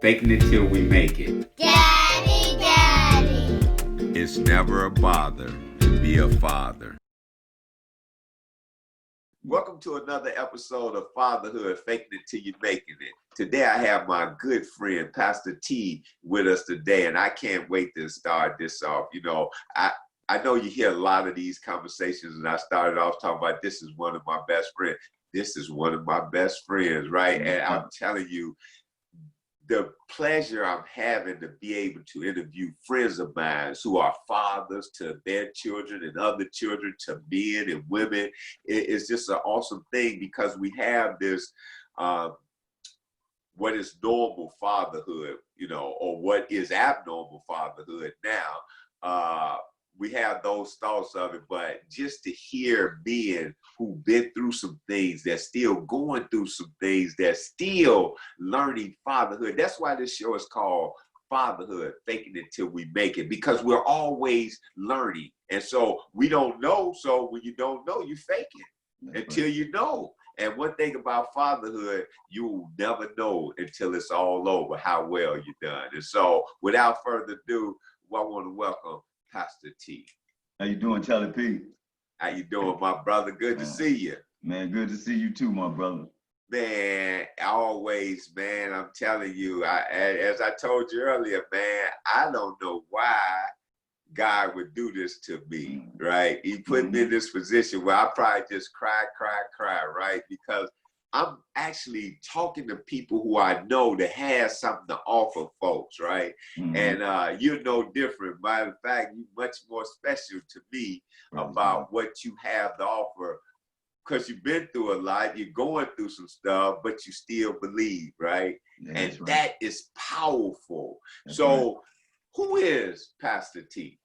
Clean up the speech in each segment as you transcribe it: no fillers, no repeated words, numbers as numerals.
Faking it till we make it. Daddy. It's never a bother to be a father. Welcome to another episode of Fatherhood, Faking It Till You Making It. Today I have my good friend, Pastor T, with us today, and I can't wait to start this off. You know, I know you hear a lot of these conversations, and I started off talking about this is one of my best friends. This is one of my best friends, right? And I'm telling you, the pleasure I'm having to be able to interview friends of mine who are fathers to their children and other children, to men and women, it's just an awesome thing because we have this, what is normal fatherhood, you know, or what is abnormal fatherhood now. We have those thoughts of it, but just to hear men who've been through some things, they're still going through some things, they're still learning fatherhood. That's why this show is called Fatherhood, Faking It Till We Make It, because we're always learning. And so we don't know, so when you don't know, you fake it until you know. And one thing about fatherhood, you'll never know until it's all over how well you've done. And so without further ado, I want to welcome Pastor T. How you doing, Charlie P? How you doing, my brother? Good to see you. Man, good to see you too, my brother. Man, always, man, I'm telling you, as I told you earlier, man, I don't know why God would do this to me, right? He put me in this position where I probably just cry, right? Because I'm actually talking to people who I know that has something to offer folks, right? And you're no different. Matter of fact, you're much more special to me about what you have to offer because you've been through a lot, you're going through some stuff, but you still believe, right? And that is powerful. So who is Pastor T?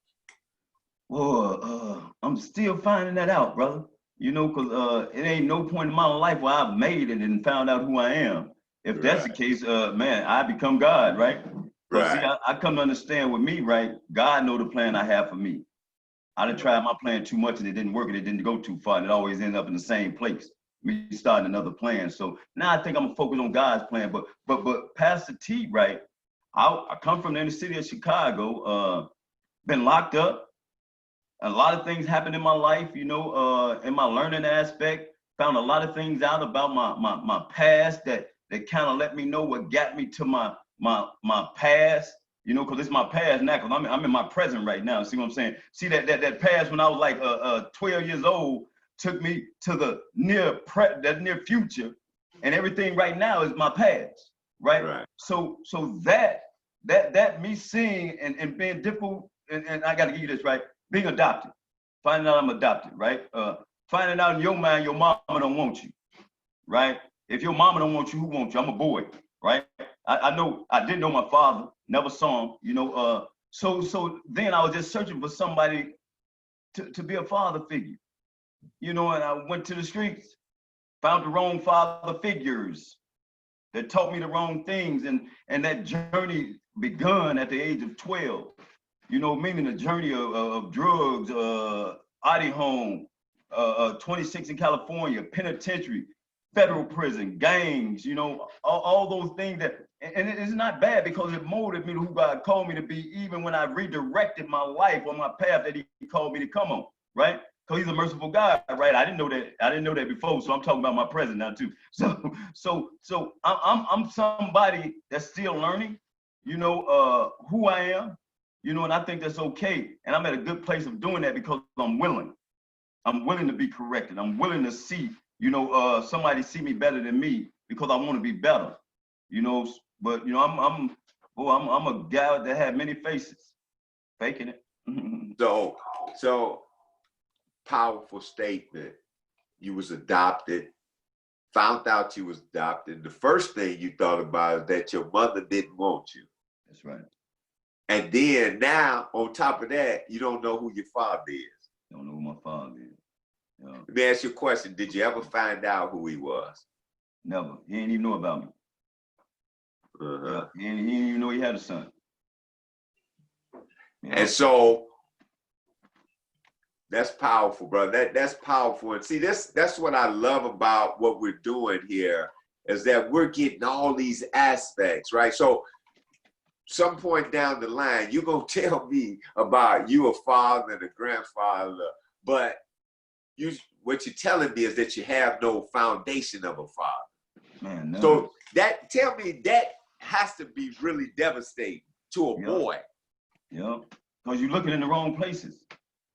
Well, I'm still finding that out, brother. You know, because it ain't no point in my life where I've made it and found out who I am. If that's the case, man, I become God, right? But see, I come to understand with me, right? God know the plan I have for me. I done tried my plan too much and it didn't work and it didn't go too far and it always ended up in the same place. Me starting another plan. So now I think I'm gonna focus on God's plan. But Pastor T, right? I come from the inner city of Chicago, been locked up. A lot of things happened in my life, you know, in my learning aspect. Found a lot of things out about my past that kind of let me know what got me to my past, you know, because it's my past now, because I'm in my present right now. See what I'm saying? See that past when I was like 12 years old took me to the near future, and everything right now is my past, right? So that me seeing and being difficult, and I got to give you this, right? Being adopted, finding out I'm adopted, right? Finding out in your mind your mama don't want you, right? If your mama don't want you, who wants you? I'm a boy, right? I know I didn't know my father, never saw him, you know. So then I was just searching for somebody to be a father figure, you know. And I went to the streets, found the wrong father figures that taught me the wrong things, and that journey begun at the age of 12. You know, meaning the journey of drugs, Audi home, 26 in California, penitentiary, federal prison, gangs, you know, all those things and it's not bad because it molded me to who God called me to be, even when I redirected my life on my path that he called me to come on, right? Because he's a merciful God, right? I didn't know that before, so I'm talking about my present now too. So I'm somebody that's still learning, you know, who I am. You know, and I think that's okay. And I'm at a good place of doing that because I'm willing. I'm willing to be corrected. I'm willing to see, you know, somebody see me better than me because I want to be better. You know, but you know, I'm a guy that had many faces, faking it. So powerful statement. You was adopted, found out you was adopted. The first thing you thought about is that your mother didn't want you. That's right. And then now, on top of that, you don't know who your father is. Don't know who my father is. Yeah. Let me ask you a question. Did you ever find out who he was? Never. He didn't even know about me. Yeah. He didn't even know he had a son. Yeah. And so, that's powerful, brother. That's powerful. And see, that's what I love about what we're doing here, is that we're getting all these aspects, right? So some point down the line, you're going to tell me about you a father and a grandfather, but what you're telling me is that you have no foundation of a father. Man, no. So tell me, that has to be really devastating to a boy. Yeah, because you're looking in the wrong places.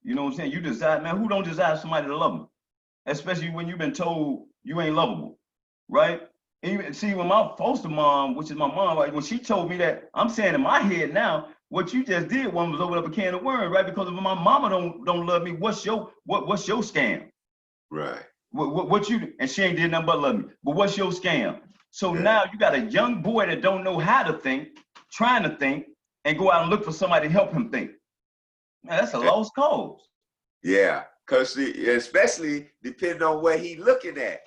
You know what I'm saying? You desire, man, who don't desire somebody to love them? Especially when you've been told you ain't lovable, right? Even, see, when my foster mom, which is my mom, right, when she told me that, I'm saying in my head now, what you just did, one was open up a can of worms, right? Because if my mama don't love me, what's your scam? Right. What you, and she ain't did nothing but love me, but what's your scam? So now you got a young boy that don't know how to think, trying to think, and go out and look for somebody to help him think. Man, that's a lost cause. Yeah, because especially depending on where he looking at.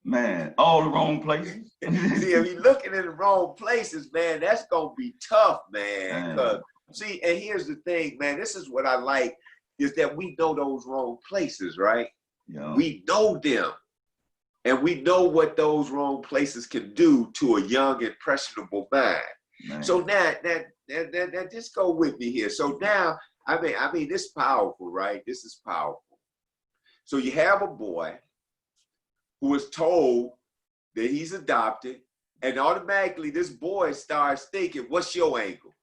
Man, all the wrong places. See, if he's looking in the wrong places, man, that's going to be tough, man. Because, see, and here's the thing, man, this is what I like, is that we know those wrong places, right? Yeah. We know them. And we know what those wrong places can do to a young, impressionable mind. Man. So now, just go with me here. So now, I mean, this is powerful, right? This is powerful. So you have a boy who is told that he's adopted, and automatically this boy starts thinking, what's your angle?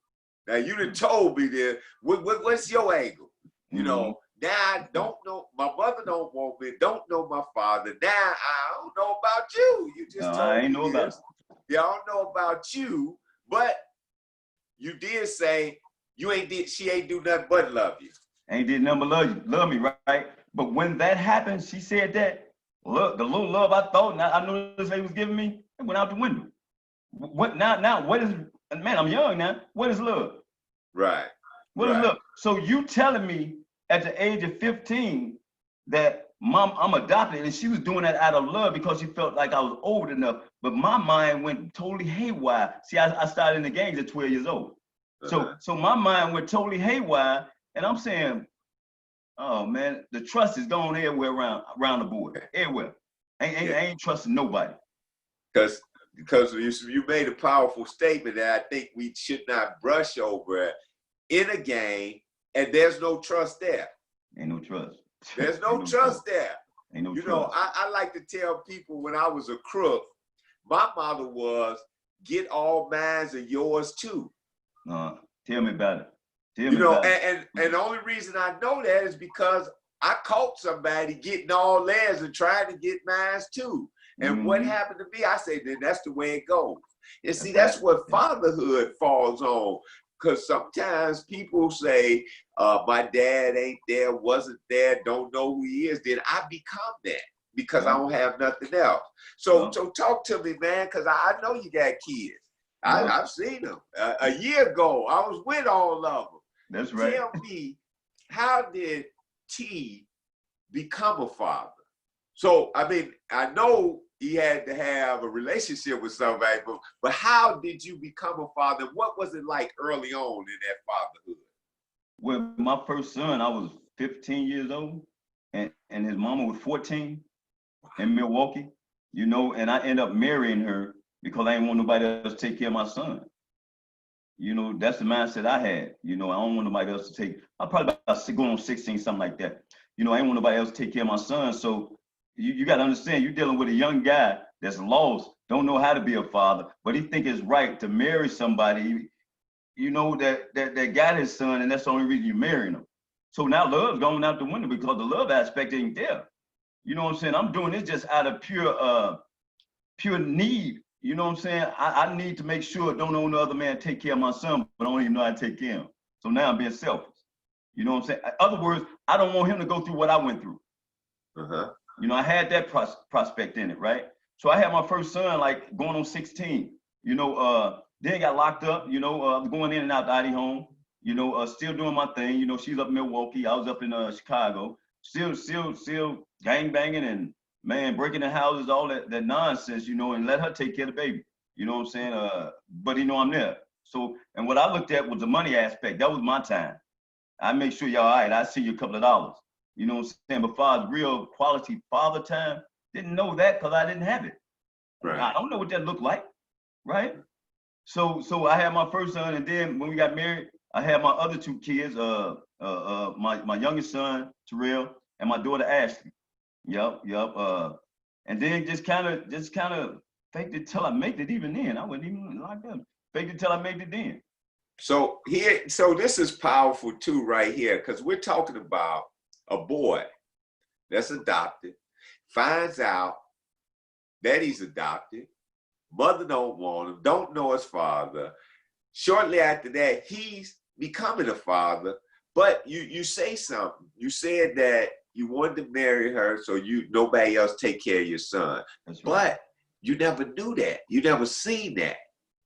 Now, you done told me there, what's your angle? You know, now I don't know, my mother don't want me, don't know my father. Now I don't know about you. You just told I ain't me know about this. Yeah, I don't know about you, but you did say she ain't do nothing but love you. Ain't did nothing but love me, right? But when that happened, she said that, look, the little love I thought I knew this lady was giving me, it went out the window. What now, what is, man, I'm young now. What is love? Right. What is love? So you telling me at the age of 15 that mom, I'm adopted, and she was doing that out of love because she felt like I was old enough, but my mind went totally haywire. See, I started in the gangs at 12 years old. So my mind went totally haywire, and I'm saying, oh man, the trust is going everywhere around the board, everywhere. I ain't trusting nobody. Because you made a powerful statement that I think we should not brush over. In a game, and there's no trust there. Ain't no trust. There's no trust there. Ain't no you trust. know, I like to tell people when I was a crook, my motto was, get all mines and yours too. Tell me about it. And the only reason I know that is because I caught somebody getting all theirs and trying to get mines too. And what happened to me, I say, then that's the way it goes. And see, that's what fatherhood falls on. Because sometimes people say, my dad ain't there, wasn't there, don't know who he is. Then I become that because I don't have nothing else. So talk to me, man, because I know you got kids. I've seen them. A year ago, I was with all of them. That's right. Tell me, how did T become a father? So, I mean, I know he had to have a relationship with somebody, but how did you become a father? What was it like early on in that fatherhood? Well, my first son, I was 15 years old, and his mama was 14 in Milwaukee, you know, and I ended up marrying her because I didn't want nobody else to take care of my son. You know, that's the mindset I had. You know, I don't want nobody else to take, I probably about going on 16, something like that. You know, I didn't want nobody else to take care of my son. So you got to understand, you're dealing with a young guy that's lost, don't know how to be a father, but he think it's right to marry somebody, you know, that got his son, and that's the only reason you're marrying him. So now love's going out the window because the love aspect ain't there. You know what I'm saying? I'm doing this just out of pure need. You know what I'm saying? I need to make sure don't owe no other man take care of my son, but I don't even know how to take care of him. So now I'm being selfish. You know what I'm saying? In other words, I don't want him to go through what I went through. You know, I had that prospect in it, right? So I had my first son like going on 16. You know, then got locked up. You know, going in and out the ID home. You know, still doing my thing. You know, she's up in Milwaukee. I was up in Chicago. Still gang banging and, man, breaking in houses, all that nonsense, you know, and let her take care of the baby. You know what I'm saying? But you know, I'm there. So, and what I looked at was the money aspect. That was my time. I make sure y'all all right. I see you a couple of dollars. You know what I'm saying? But far as real quality father time, didn't know that because I didn't have it. Right. I don't know what that looked like, right? So I had my first son, and then when we got married, I had my other two kids, my youngest son, Terrell, and my daughter, Ashley. Yep. And then just kind of faked it till I made it. Even then, I wasn't even like them. Faked it till I made it then. So this is powerful too, right here, because we're talking about a boy that's adopted, finds out that he's adopted, mother don't want him, don't know his father. Shortly after that, he's becoming a father, but you say something. You said that you wanted to marry her so nobody else take care of your son. That's right. But you never knew that. You never seen that.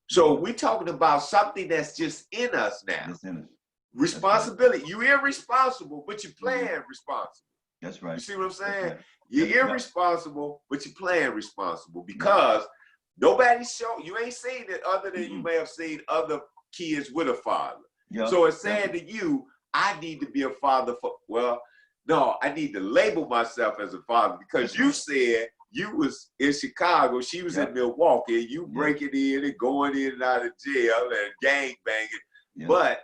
So we're talking about something that's just in us now. It's in us. Responsibility. Right. You're irresponsible, but you're playing responsible. That's right. You see what I'm saying? Right. You're irresponsible, but you're playing responsible because nobody you ain't seen it other than you may have seen other kids with a father. Yep. So it's saying to you, I need to be a father I need to label myself as a father because you said you was in Chicago, she was in Milwaukee, and you breaking in and going in and out of jail and gang banging. But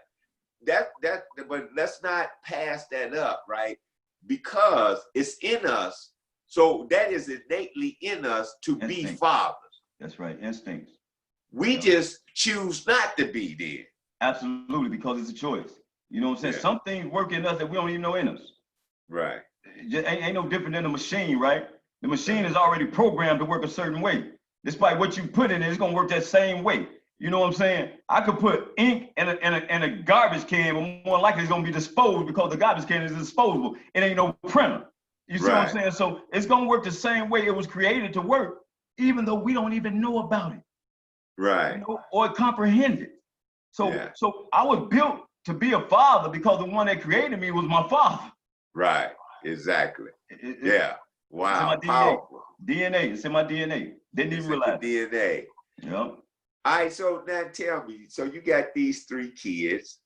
but let's not pass that up, right? Because it's in us. So that is innately in us to be fathers. That's right, instincts. We just choose not to be there. Absolutely, because it's a choice. You know what I'm saying? Some things work in us that we don't even know in us. Right. It ain't no different than a machine, right? The machine is already programmed to work a certain way. Despite what you put in it, it's gonna work that same way. You know what I'm saying? I could put ink in a garbage can, but more likely it's gonna be disposed because the garbage can is disposable. It ain't no printer. You see what I'm saying? So it's gonna work the same way it was created to work, even though we don't even know about it. Right. You know, or comprehend it. So I was built to be a father because the one that created me was my father. Right. Exactly. Wow. It's in my DNA. It's in my DNA. Didn't even realize. DNA. Yep. All right. So now tell me. So you got these 3 kids,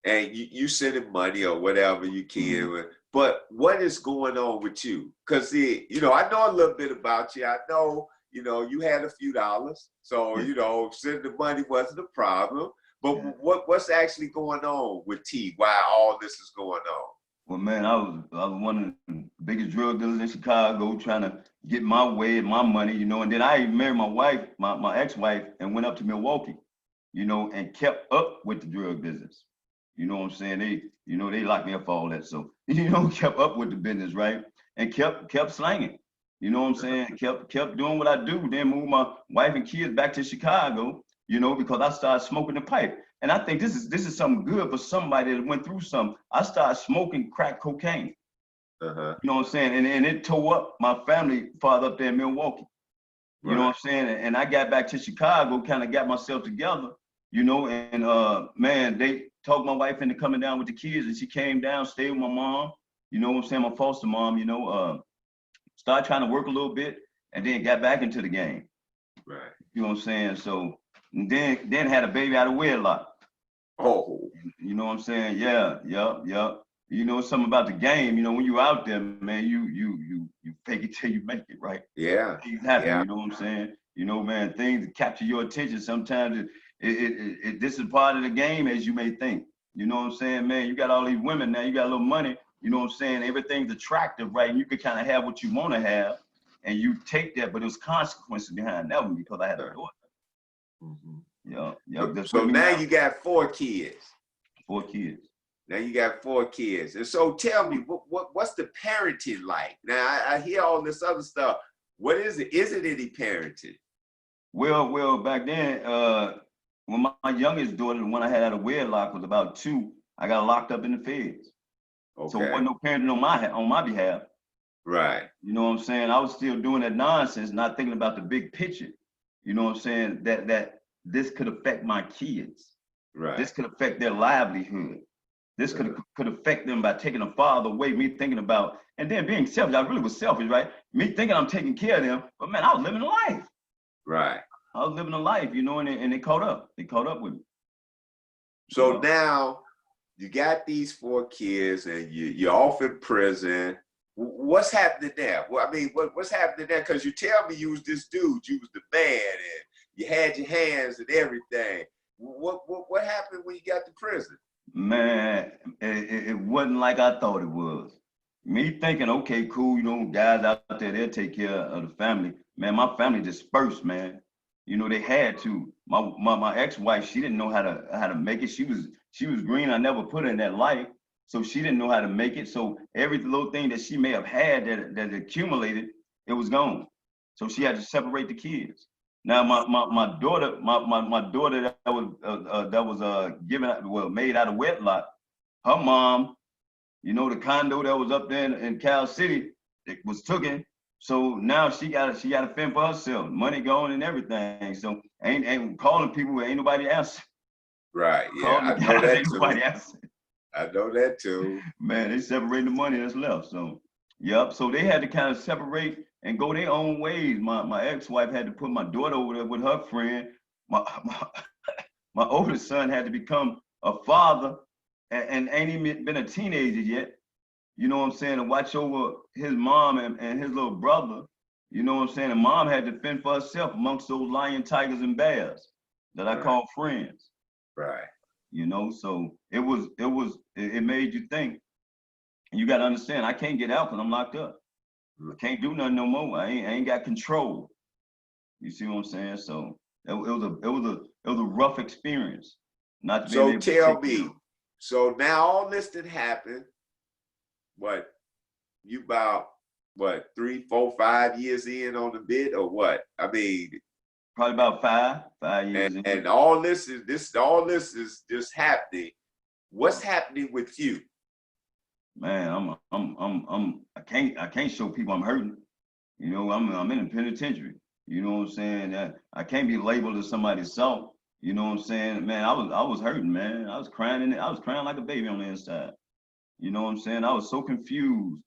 and you sending money or whatever you can. But what is going on with you? Because I know a little bit about you. I know you had a few dollars, so sending the money wasn't a problem. But what's actually going on with T? Why all this is going on? Well, man, I was one of the biggest drug dealers in Chicago, trying to get my way and my money, and then I even married my wife, my ex-wife, and went up to Milwaukee, and kept up with the drug business. You know what I'm saying? They locked me up for all that. So, kept up with the business, right? And kept slanging. You know what I'm saying? Kept doing what I do. Then moved my wife and kids back to Chicago, because I started smoking the pipe. And I think this is something good for somebody that went through something. I started smoking crack cocaine. You know what I'm saying? And it tore up my family father up there in Milwaukee. You know what I'm saying? And I got back to Chicago, kind of got myself together, and man, they talked my wife into coming down with the kids, and she came down, stayed with my mom, you know what I'm saying, my foster mom, started trying to work a little bit, and then got back into the game. Right. You know what I'm saying? So then had a baby out of wedlock. Oh. You know what I'm saying? Yeah. Something about the game, when you out there, man, you fake it till you make it, right? Yeah. Things happen, you know what I'm saying? Man, things capture your attention. Sometimes this is part of the game, as you may think. You know what I'm saying, man? You got all these women now, you got a little money, you know what I'm saying? Everything's attractive, right? And you can kind of have what you want to have, and you take that, but there's consequences behind that one because I had a daughter. So now you got 4 kids. 4 kids. Now you got 4 kids. And so tell me, what's the parenting like? Now I hear all this other stuff. What is it? Is it any parenting? Well, back then, when my youngest daughter, the one I had out of wedlock, was about 2, I got locked up in the feds. Okay. So there wasn't no parenting on my behalf. Right. You know what I'm saying? I was still doing that nonsense, not thinking about the big picture. You know what I'm saying? That this could affect my kids. Right. This could affect their livelihood. This could affect them by taking a father away, me thinking about, and then being selfish. I really was selfish, right? Me thinking I'm taking care of them, but man, I was living a life. Right. I was living a life, and they caught up. They caught up with me. So now you got these 4 kids and you're off in prison. What's happening there? Well, I mean, what's happening there? Because you tell me you was this dude, you was the man, and You had your hands and everything. What happened when you got to prison? Man, it wasn't like I thought it was. Me thinking, okay, cool, guys out there, they'll take care of the family. Man, my family dispersed, man. They had to. My ex-wife, she didn't know how to make it. She was green. I never put her in that life. So she didn't know how to make it. So every little thing that she may have had that accumulated, it was gone. So she had to separate the kids. Now my daughter, my daughter that was made out of wedlock, her mom, the condo that was up there in Cal City, it was taken. So now she got to fend for herself. Money gone and everything. So ain't calling people, ain't nobody answer. Right. Yeah, Calling the guys, ain't nobody answer. I know that too. Man, they separate the money that's left. So yep. So they had to kind of separate and go their own ways. My ex-wife had to put my daughter over there with her friend. My oldest son had to become a father and ain't even been a teenager yet. You know what I'm saying? To watch over his mom and his little brother. You know what I'm saying? And mom had to fend for herself amongst those lion, tigers, and bears that I call friends. Right. So it made you think. You got to understand, I can't get out because I'm locked up. I can't do nothing no more. I ain't got control. You see what I'm saying? So it was a rough experience. Not to be able to tell me. So now all this that happened, you about 3, 4, 5 years in on the bid or what? I mean, probably about 5 years. And all this is just happening. What's happening with you? Man, I can't show people I'm hurting. I'm in a penitentiary. You know what I'm saying? I can't be labeled as somebody's soft. You know what I'm saying? Man, I was hurting, man. I was crying like a baby on the inside. You know what I'm saying? I was so confused.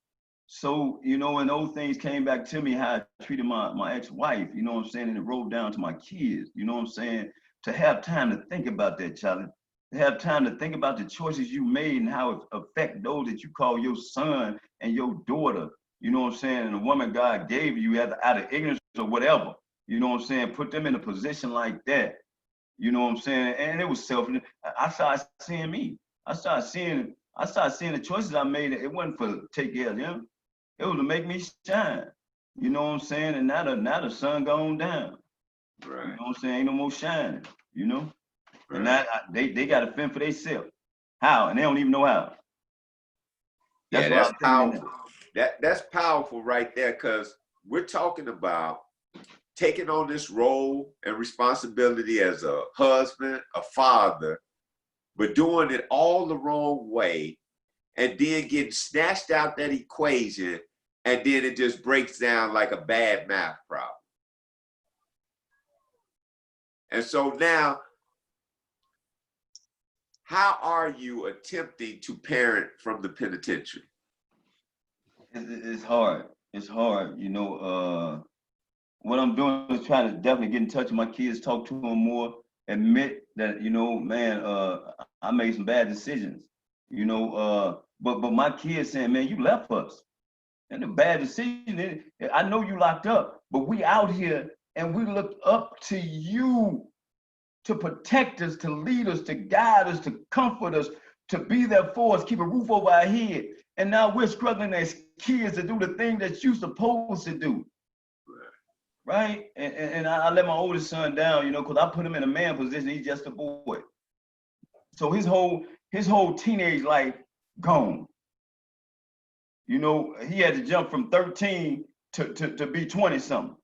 So, and those things came back to me, how I treated my ex-wife, you know what I'm saying? And it rolled down to my kids, you know what I'm saying? To have time to think about that, Charlie. To have time to think about the choices you made and how it affect those that you call your son and your daughter, you know what I'm saying? And the woman God gave you out of ignorance or whatever, you know what I'm saying? Put them in a position like that, you know what I'm saying? And it was selfish. I started seeing me. I started seeing the choices I made. It wasn't for take care of them. It was to make me shine. You know what I'm saying? And now the sun gone down. Right. You know what I'm saying? Ain't no more shining, Right. And now they got to fend for themselves. How? And they don't even know how. That's powerful. That's powerful right there, because we're talking about taking on this role and responsibility as a husband, a father, but doing it all the wrong way, and then getting snatched out that equation, and then it just breaks down like a bad math problem. And so now, how are you attempting to parent from the penitentiary? It's hard. It's hard. What I'm doing is trying to definitely get in touch with my kids, talk to them more, admit that, man, I made some bad decisions, but my kids saying, man, you left us. And a bad decision. I know you locked up, but we out here and we look up to you to protect us, to lead us, to guide us, to comfort us, to be there for us, keep a roof over our head. And now we're struggling as kids to do the thing that you're supposed to do. Right? And I let my oldest son down, because I put him in a man position. He's just a boy. So his whole teenage life gone. He had to jump from 13 to be 20 something.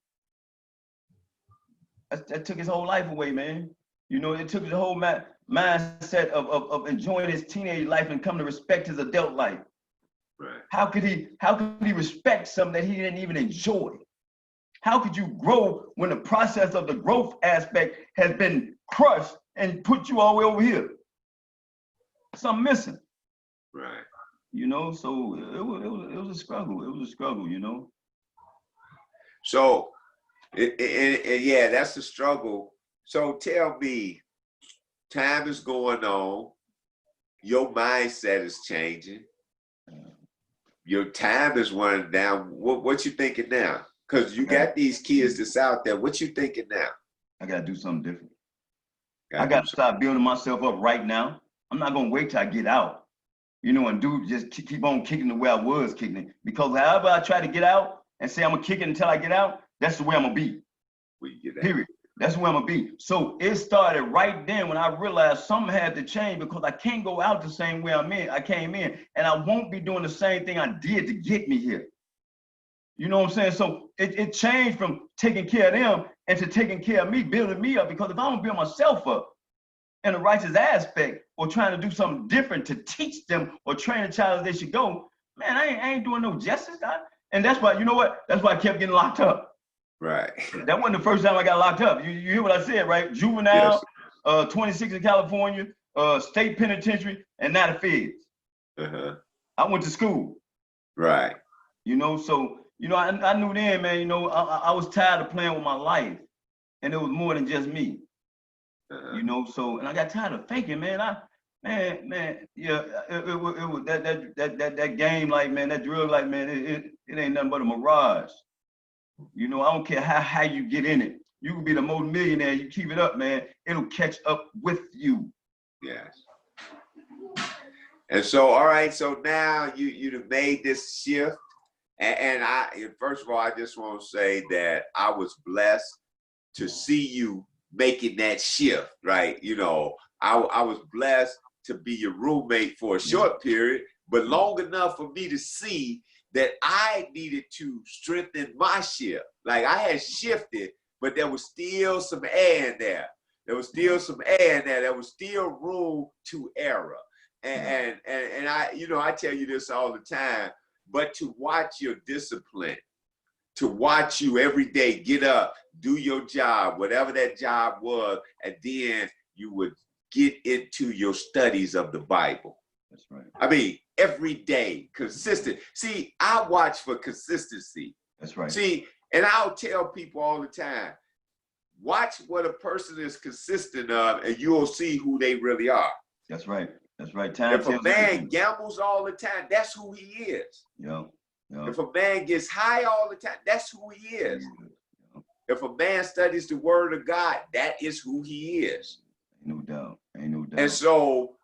That took his whole life away, man. It took his whole mindset of enjoying his teenage life and come to respect his adult life. Right. How could he respect something that he didn't even enjoy? How could you grow when the process of the growth aspect has been crushed and put you all the way over here? Something missing. Right. So it was a struggle. It was a struggle, So, yeah, that's the struggle. So tell me, time is going on. Your mindset is changing. Your time is running down. What you thinking now? Because you got these kids that's out there. What you thinking now? I gotta do something different. I gotta start building myself up right now. I'm not gonna wait till I get out, you know, and just keep on kicking the way I was kicking it. Because however I try to get out and say I'm gonna kick it until I get out, that's the way I'm gonna be. Period. That's where I'm gonna be. So it started right then when I realized something had to change, because I can't go out the same way I came in, and I won't be doing the same thing I did to get me here. You know what I'm saying? So it changed from taking care of them and to taking care of me, building me up. Because if I don't build myself up in a righteous aspect, or trying to do something different to teach them or train a child as they should go, man, I ain't doing no justice. And that's why, you know what? That's why I kept getting locked up. Right. That wasn't the first time I got locked up. You hear what I said, right? Juvenile, yes. 26 in California, state penitentiary, and now the feds. I went to school. Right. You know, so, you know, I knew then, man, you know, I was tired of playing with my life, and it was more than just me. You know, so, and I got tired of faking, man. Man, yeah, it was that game, like, man, that drug, like, man, it ain't nothing but a mirage. You know, I don't care how you get in it. You can be the most millionaire. You keep it up, man. It'll catch up with you. Yes. And so, all right. So now you've made this shift, and first of all, I just want to say that I was blessed to see you making that shift. Right. You know, I was blessed to be your roommate for a short period, but long enough for me to see that I needed to strengthen my shift. Like I had shifted, but there was still some air in there. There was still some air in there. There was still room to error. And I, you know, I tell you this all the time, but to watch your discipline, to watch you every day get up, do your job, whatever that job was, and then you would get into your studies of the Bible. That's right. I mean, every day, consistent. See, I watch for consistency. That's right. See, and I'll tell people all the time, watch what a person is consistent of, and you'll see who they really are. That's right. That's right. If a man gambles all the time, that's who he is. Yeah. If a man gets high all the time, that's who he is. If a man studies the word of God, that is who he is. Ain't no doubt. Ain't no doubt. And so,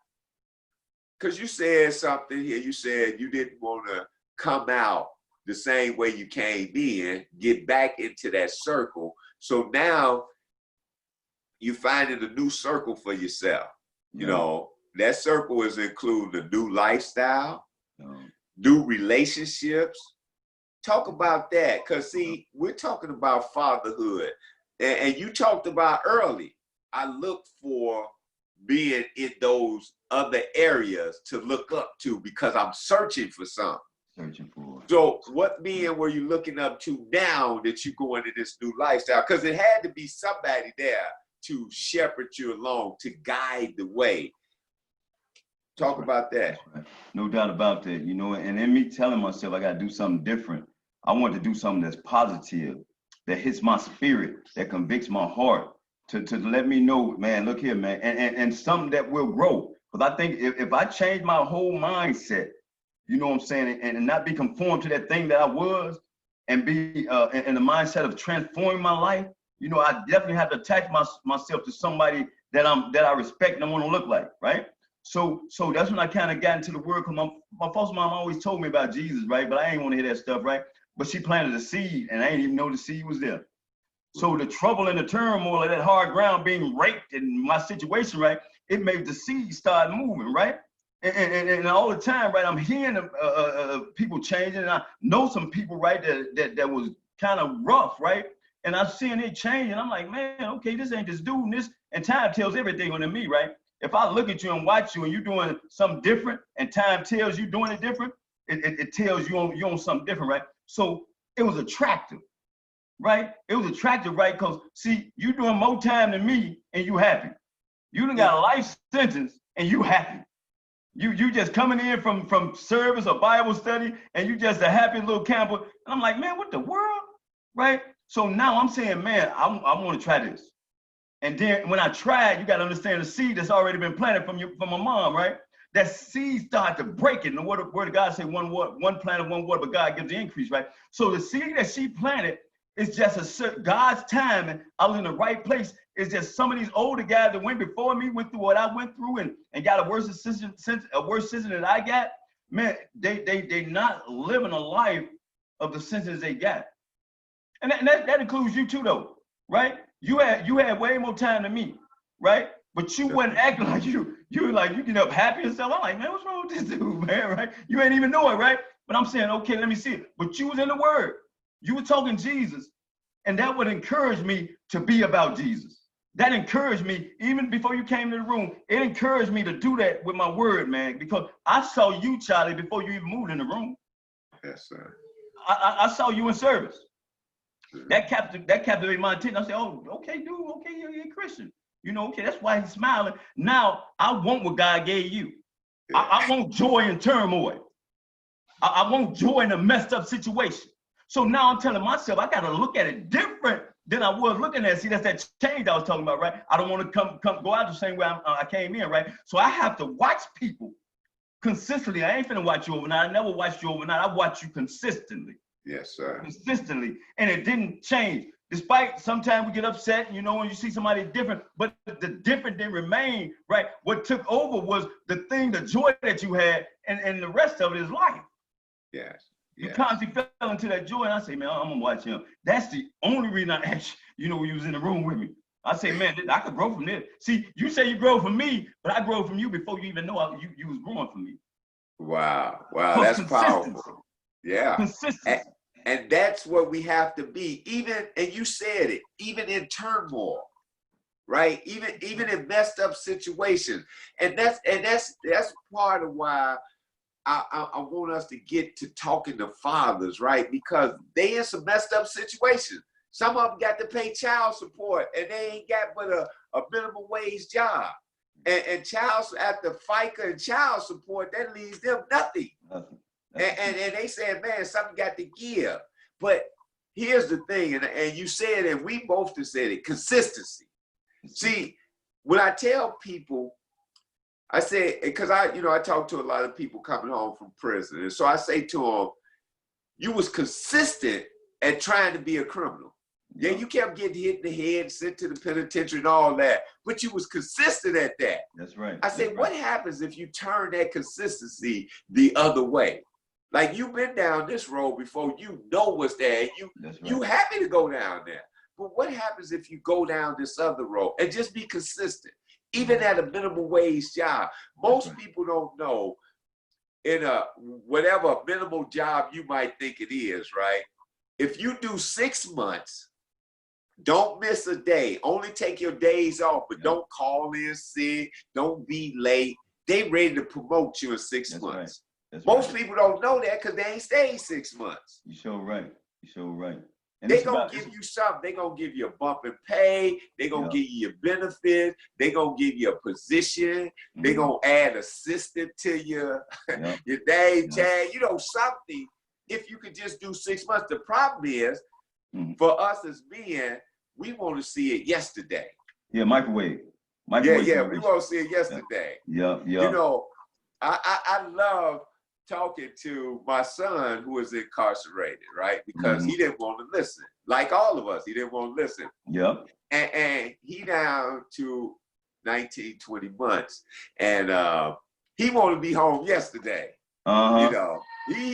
because you said something here, you said you didn't want to come out the same way you came in, get back into that circle. So now you're finding a new circle for yourself. You know, that circle is including a new lifestyle, new relationships. Talk about that, because see, we're talking about fatherhood. And you talked about early, I look for being in those other areas to look up to because I'm searching for something. So what men were you looking up to now that you go into this new lifestyle? Because it had to be somebody there to shepherd you along, to guide the way. Talk about that. Right. No doubt about that, you know, and in me telling myself I got to do something different, I want to do something that's positive, that hits my spirit, that convicts my heart, to let me know, man, look here, man, and something that will grow. Because I think if I change my whole mindset, you know what I'm saying, and not be conformed to that thing that I was, and be in the mindset of transforming my life, you know, I definitely have to attach myself to somebody that I respect and I want to look like, right? So that's when I kind of got into the word, because my foster mom always told me about Jesus, right? But I ain't want to hear that stuff, right? But she planted a seed, and I didn't even know the seed was there. So the trouble and the turmoil of that hard ground being raped in my situation, right? It made the seed start moving, right? And all the time, right? I'm hearing people changing, and I know some people, right, that was kind of rough, right? And I'm seeing it change, and I'm like, man, okay, this ain't this dude, and time tells everything on me, right? If I look at you and watch you and you're doing something different, and time tells you doing it different, it tells you on something different, right? So it was attractive, right? It was attractive, right? Because see, you doing more time than me and you happy. You done got a life sentence and you happy. You just coming in from service or Bible study and you just a happy little camper. And I'm like, man, what the world, right? So now I'm saying, man, I want to try this. And then when I tried, you got to understand the seed that's already been planted from my mom, right? That seed started to break it. And the word of God say one planted, one water, but God gives the increase, right? So the seed that she planted It's just God's time, and I was in the right place. It's just some of these older guys that went before me went through what I went through and got a worse decision than I got. Man, they not living a life of the sentence they got, and that includes you too, though, right? You had way more time than me, right? But you wasn't acting like you were like you get up happy and stuff. I'm like, man, what's wrong with this dude, man? Right? You ain't even know it, right? But I'm saying, okay, let me see it. But you was in the Word. You were talking Jesus, and that would encourage me to be about Jesus. That encouraged me, even before you came to the room, it encouraged me to do that with my word, man, because I saw you, Charlie, before you even moved in the room. Yes, sir. I saw you in service. That captivated my attention. I said, oh, okay, dude, okay, you're a Christian. You know, okay, that's why he's smiling. Now, I want what God gave you. Yeah. I want joy in turmoil. I want joy in a messed up situation. So now I'm telling myself, I got to look at it different than I was looking at it. See, that's that change I was talking about, right? I don't want to go out the same way I came in, right? So I have to watch people consistently. I ain't finna watch you overnight. I never watched you overnight. I watch you consistently. Yes, sir. Consistently. And it didn't change. Despite sometimes we get upset, you know, when you see somebody different, but the different didn't remain, right? What took over was the joy that you had, and the rest of it is life. Yes. You constantly fell into that joy, and I say, man, I'm gonna watch him. That's the only reason I asked you, when you was in the room with me. I say, man, I could grow from this. See, you say you grow from me, but I grow from you before you even know you was growing from me. Wow, that's powerful. Yeah. Consistency. And that's what we have to be, and you said it, even in turmoil, right? Even in messed up situations. And that's part of why I want us to get to talking to fathers, right? Because they in some messed up situations. Some of them got to pay child support, and they ain't got but a minimum wage job. And after FICA and child support, that leaves them nothing. And they said, man, something got to give. But here's the thing, and you said it, we both have said it, consistency. See, when I tell people, I say, because I talk to a lot of people coming home from prison. And so I say to them, you was consistent at trying to be a criminal. Yeah, you kept getting hit in the head, sent to the penitentiary and all that, but you was consistent at that. That's right. I say, what happens if you turn that consistency the other way? Like, you've been down this road before, you know what's there, and you happy to go down there. But what happens if you go down this other road and just be consistent? Even at a minimum wage job, most people don't know in whatever minimal job you might think it is, right? If you do 6 months, don't miss a day, only take your days off, but don't call in sick, don't be late. They ready to promote you in 6 months. Most people don't know that because they ain't stayed 6 months. You sure right. You sure right. And they gonna give you something. They gonna give you a bump in pay. They gonna give you your benefits. They gonna give you a position. They gonna add assistant to your name tag. Something. If you could just do 6 months. The problem is, for us as men, we want to see it yesterday. Yeah, microwave. Yeah. We want to see it yesterday. Yeah. I love talking to my son who is incarcerated, right? Because he didn't want to listen. Like all of us, he didn't want to listen. Yep. And he down to 19, 20 months. And he wanted to be home yesterday. He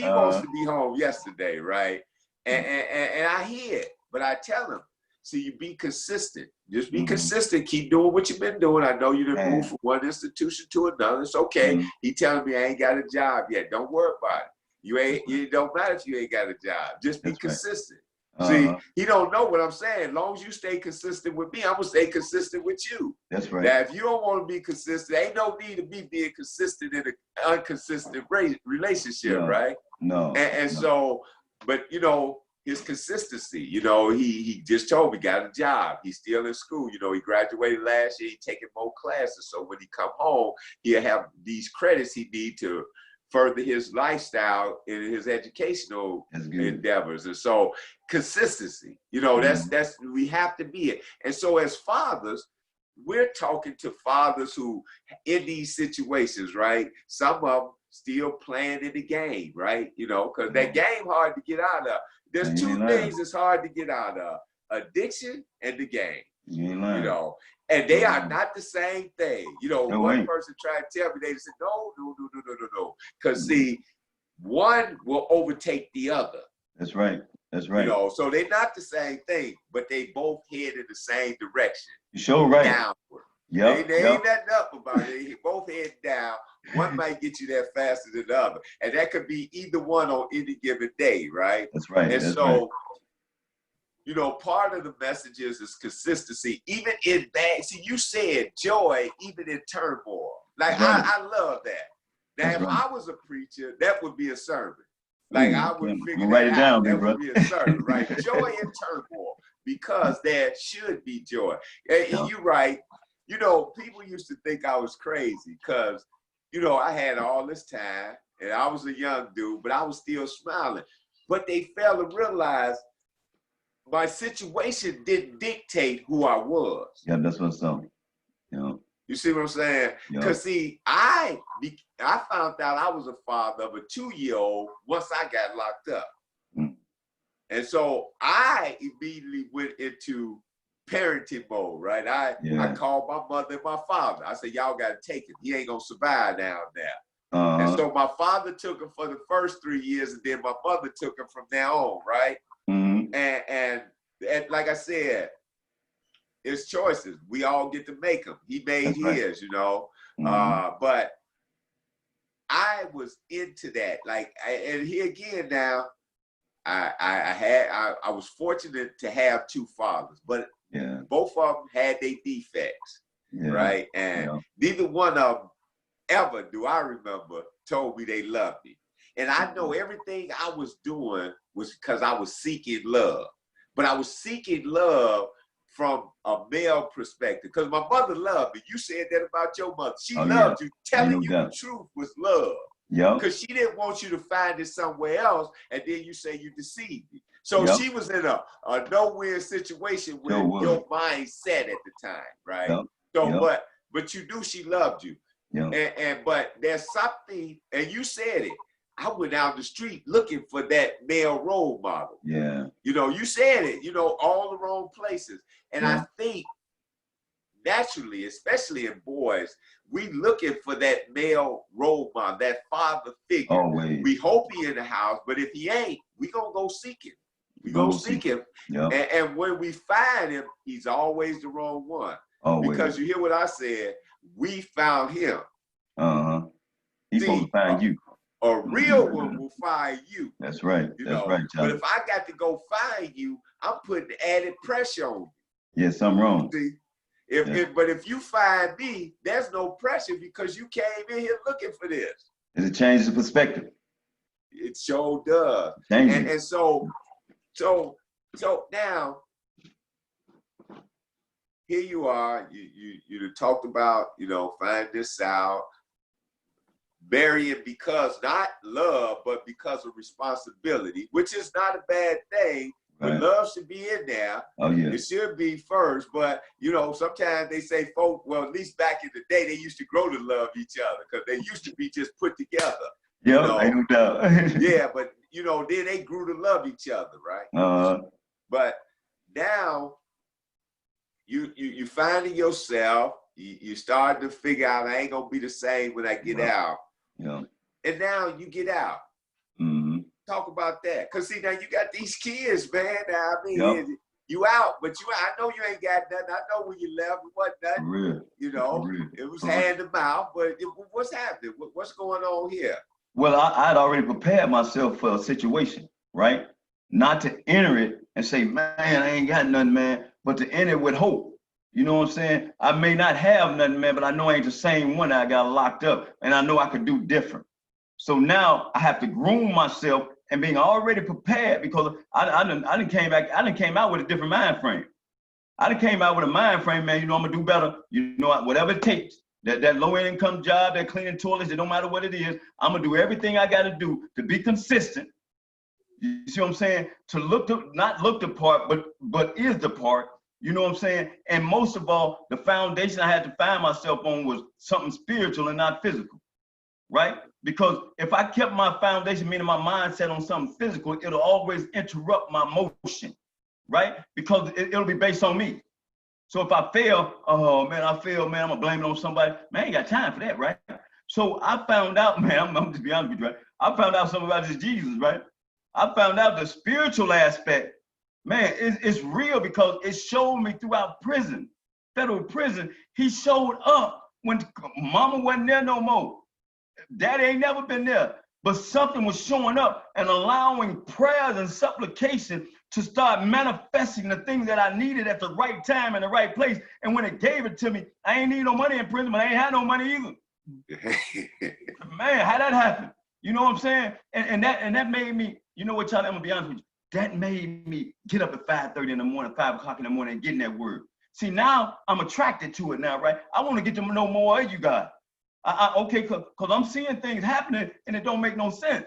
wants to be home yesterday, right? And I hear it, but I tell him, so you be consistent. Just be consistent. Keep doing what you've been doing. I know you didn't move from one institution to another. It's okay. He telling me I ain't got a job yet. Don't worry about it. It don't matter if you ain't got a job. Just be consistent. See, he don't know what I'm saying. As long as you stay consistent with me, I'm gonna stay consistent with you. That's right. Now, if you don't want to be consistent, ain't no need to be being consistent in an inconsistent relationship, right? No. So, but his consistency, he just told me, got a job. He's still in school. He graduated last year. He's taking more classes. So when he come home, he'll have these credits he need to further his lifestyle in his educational endeavors. And so consistency, that's we have to be it. And so as fathers, we're talking to fathers who in these situations, right? Some of them still playing in the game, right? Because that game hard to get out of. There's two things it's hard to get out of: addiction and the game. You know, and they are not the same thing. You know, one person tried to tell me, they said, no. Because see, one will overtake the other. That's right. That's right. You know, so they're not the same thing, but they both head in the same direction. You sure right. Downward. Yeah, they ain't nothing up about it. They both head down. One might get you there faster than the other. And that could be either one on any given day, right? That's right. And so, you know, part of the messages is consistency, even in bad. See, you said joy, even in turmoil. Like, I love that. Now, if I was a preacher, that would be a sermon. Like, I would figure write it down, that bro. would be a sermon, right? Joy in turmoil, because there should be joy. And you're right. You know, people used to think I was crazy because, you know, I had all this time and I was a young dude, but I was still smiling. But they failed to realize my situation didn't dictate who I was. Yeah, that's what's up. You see what I'm saying? Because see, I found out I was a father of a 2-year-old once I got locked up. And so I immediately went into parenting mode, right? I called my mother and my father. I said, y'all got to take him. He ain't going to survive down there. And so my father took him for the first 3 years, and then my mother took him from now on, right? And like I said, it's choices. We all get to make them. He made his, you know. But I was into that. Like, and here again now, I was fortunate to have 2 fathers, but both of them had their defects, right? And neither one of them ever, do I remember, told me they loved me. And I know everything I was doing was because I was seeking love. But I was seeking love from a male perspective, because my mother loved me. You said that about your mother. She loved you. Telling you the truth was love. Because she didn't want you to find it somewhere else, and then you say you deceived me. So she was in a no-win situation with your mindset at the time, right? So, but you knew she loved you. But there's something, and you said it, I went out the street looking for that male role model. You know, you said it, you know, all the wrong places. And I think naturally, especially in boys, we looking for that male role model, that father figure. Always. We hope he in the house, but if he ain't, we gonna go seek him. We gonna seek him. And when we find him, he's always the wrong one. Because you hear what I said, we found him. He's supposed to find you. A real one will find you. That's right. That's right, Charlie. But if I got to go find you, I'm putting added pressure on you. Yeah, something wrong. See? But if you find me, there's no pressure because you came in here looking for this. It changes the perspective. It sure does. And so now, here you are. You talked about, you know, find this out. Bury it because not love, but because of responsibility, which is not a bad thing. But love should be in there. It should be first. But, you know, sometimes they say folk, well, at least back in the day, they used to grow to love each other because they used to be just put together. I know that. But, you know, then they grew to love each other, right? But now you finding yourself, you start to figure out, I ain't going to be the same when I get out. And now you get out. Talk about that. Because see, now you got these kids, man. Now, I mean, you out, but I know you ain't got nothing. I know when you left, it wasn't nothing. You know, it was hand to mouth, but what's happening? What's going on here? Well, I'd already prepared myself for a situation, right? Not to enter it and say, man, I ain't got nothing, man, but to enter it with hope. You know what I'm saying? I may not have nothing, man, but I know I ain't the same one that I got locked up, and I know I could do different. So now I have to groom myself and being already prepared, because I done came out with a different mind frame. I done came out with a mind frame, man, you know, I'm gonna do better, you know, whatever it takes. That low income job, that cleaning toilets, it don't matter what it is, I'm gonna do everything I gotta do to be consistent. You see what I'm saying? Not look the part, but is the part. You know what I'm saying? And most of all, the foundation I had to find myself on was something spiritual and not physical, right? Because if I kept my foundation, meaning my mindset on something physical, it'll always interrupt my motion, right? Because it'll be based on me. So if I fail, oh man, I fail, man, I'm gonna blame it on somebody. Man, I ain't got time for that, right? So I found out, man, I'm just be honest with you, right? I found out something about this Jesus, right? I found out the spiritual aspect, man, it's real because it showed me throughout prison, federal prison. He showed up when mama wasn't there no more. Daddy ain't never been there, but something was showing up and allowing prayers and supplication to start manifesting the things that I needed at the right time and the right place. And when it gave it to me, I ain't need no money in prison, but I ain't had no money either. Man, how that happen? You know what I'm saying? And that made me, you know what, y'all, I'm gonna be honest with you, that made me get up at 5:30 in the morning, 5 o'clock in the morning and getting that word. See, now I'm attracted to it now, right? I want to get to know more of you guys. Okay, because I'm seeing things happening and it don't make no sense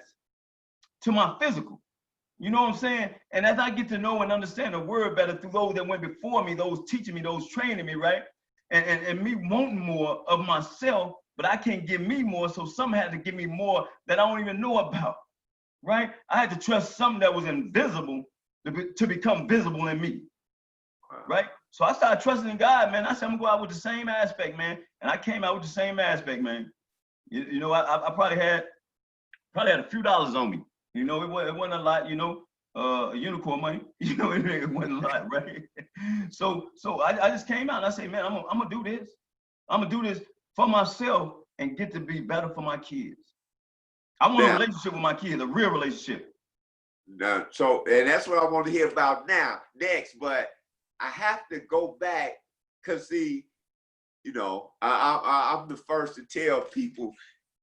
to my physical. You know what I'm saying? And as I get to know and understand the word better through those that went before me, those teaching me, those training me, right? And me wanting more of myself, but I can't give me more, so some had to give me more that I don't even know about, right? I had to trust something that was invisible to become visible in me, right? So I started trusting in God, man. I said, I'm gonna go out with the same aspect, man. And I came out with the same aspect, man. You know, I probably had a few dollars on me. You know, it wasn't a lot, you know, unicorn money, you know, it wasn't a lot, right? So I just came out and I said, man, I'm gonna do this. I'm gonna do this for myself and get to be better for my kids. I want a relationship with my kids, a real relationship. So, and that's what I want to hear about next, but I have to go back because see, you know, I'm the first to tell people,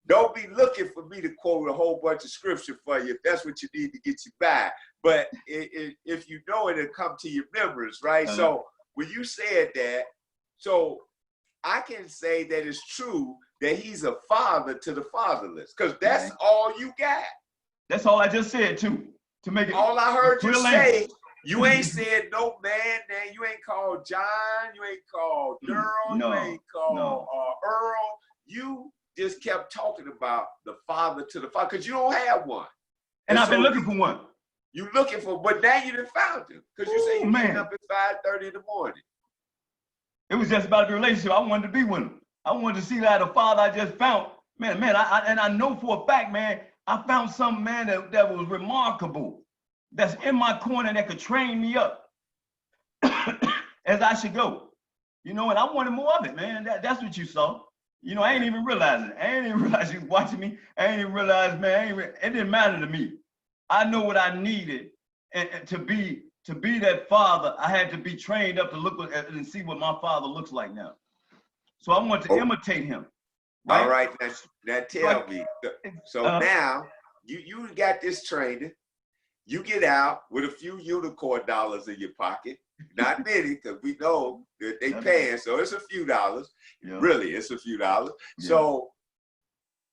don't be looking for me to quote a whole bunch of scripture for you if that's what you need to get you by. But if you know it, it'll come to your remembrance, right? So when you said that, so I can say that it's true that he's a father to the fatherless, because that's all you got. That's all I just said too. To make it all I heard you say. You ain't said no man name. You ain't called John. You ain't called Daryl. You ain't called Earl. You just kept talking about the father to the father because you don't have one. And I've been looking for one. You looking for, but now you done found him because you say you getting up at 5:30 in the morning. It was just about the relationship. I wanted to be with him. I wanted to see that the father I just found. Man, I know for a fact, man, I found some man that was remarkable. That's in my corner that could train me up as I should go. You know, and I wanted more of it, man. That's what you saw. You know, I ain't even realizing. I ain't even realize you was watching me. I ain't even realize, man, it didn't matter to me. I know what I needed, and to be that father, I had to be trained up to look and see what my father looks like now. So I want to imitate him. Right? All right, now tell me. So now you got this training. You get out with a few unicorn dollars in your pocket. Not many, because we know that they paying, so it's a few dollars. Yeah. Really, it's a few dollars. Yeah. So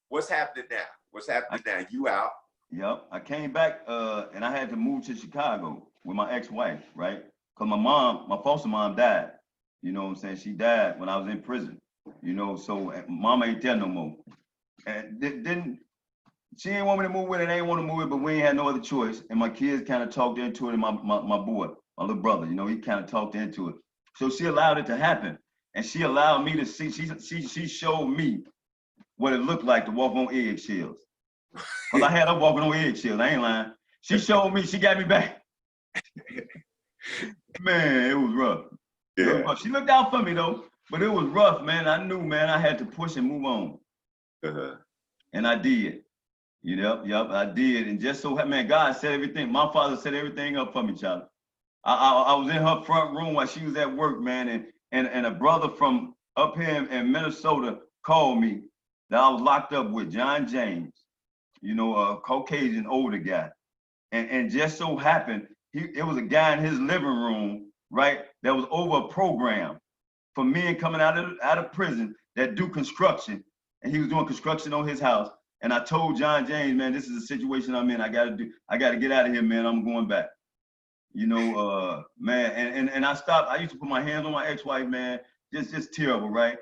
what's happening now? What's happening now? You out. Yep, I came back and I had to move to Chicago with my ex-wife, right? Because my foster mom died. You know what I'm saying? She died when I was in prison. You know, so mama ain't there no more. And didn't she ain't want me to move with it, I ain't want to move it, but we ain't had no other choice. And my kids kind of talked into it, and my boy, my little brother, you know, he kind of talked into it. So she allowed it to happen. And she allowed me to see, she showed me what it looked like to walk on eggshells. Because I had her walking on eggshells, I ain't lying. She showed me, she got me back. Man, it was rough. Yeah. It was rough. She looked out for me though, but it was rough, man. I knew, man, I had to push and move on. And I did. Yep, I did. And just so, man, God set everything, my father set everything up for me, Charlie. I was in her front room while she was at work, man, and a brother from up here in Minnesota called me that I was locked up with, John James, you know, a Caucasian older guy. And just so happened, it was a guy in his living room, right, that was over a program for men coming out of prison that do construction. And he was doing construction on his house. And I told John James, man, this is the situation I'm in. I gotta get out of here, man. I'm going back. You know, man, and I stopped. I used to put my hands on my ex-wife, man. Just terrible, right?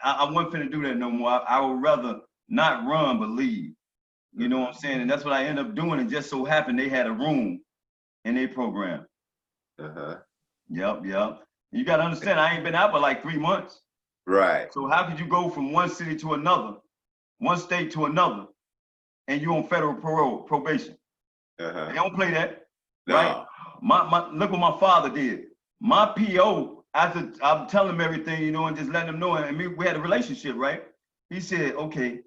I wasn't finna do that no more. I would rather not run, but leave. You know what I'm saying? And that's what I ended up doing. And just so happened they had a room in their program. Yep. You got to understand, I ain't been out for like 3 months. Right. So how could you go from one city to another, one state to another, and you on federal probation? They don't play that, right? Look what my father did. My PO, after I'm telling him everything, you know, and just letting him know, and we had a relationship, right? He said, okay,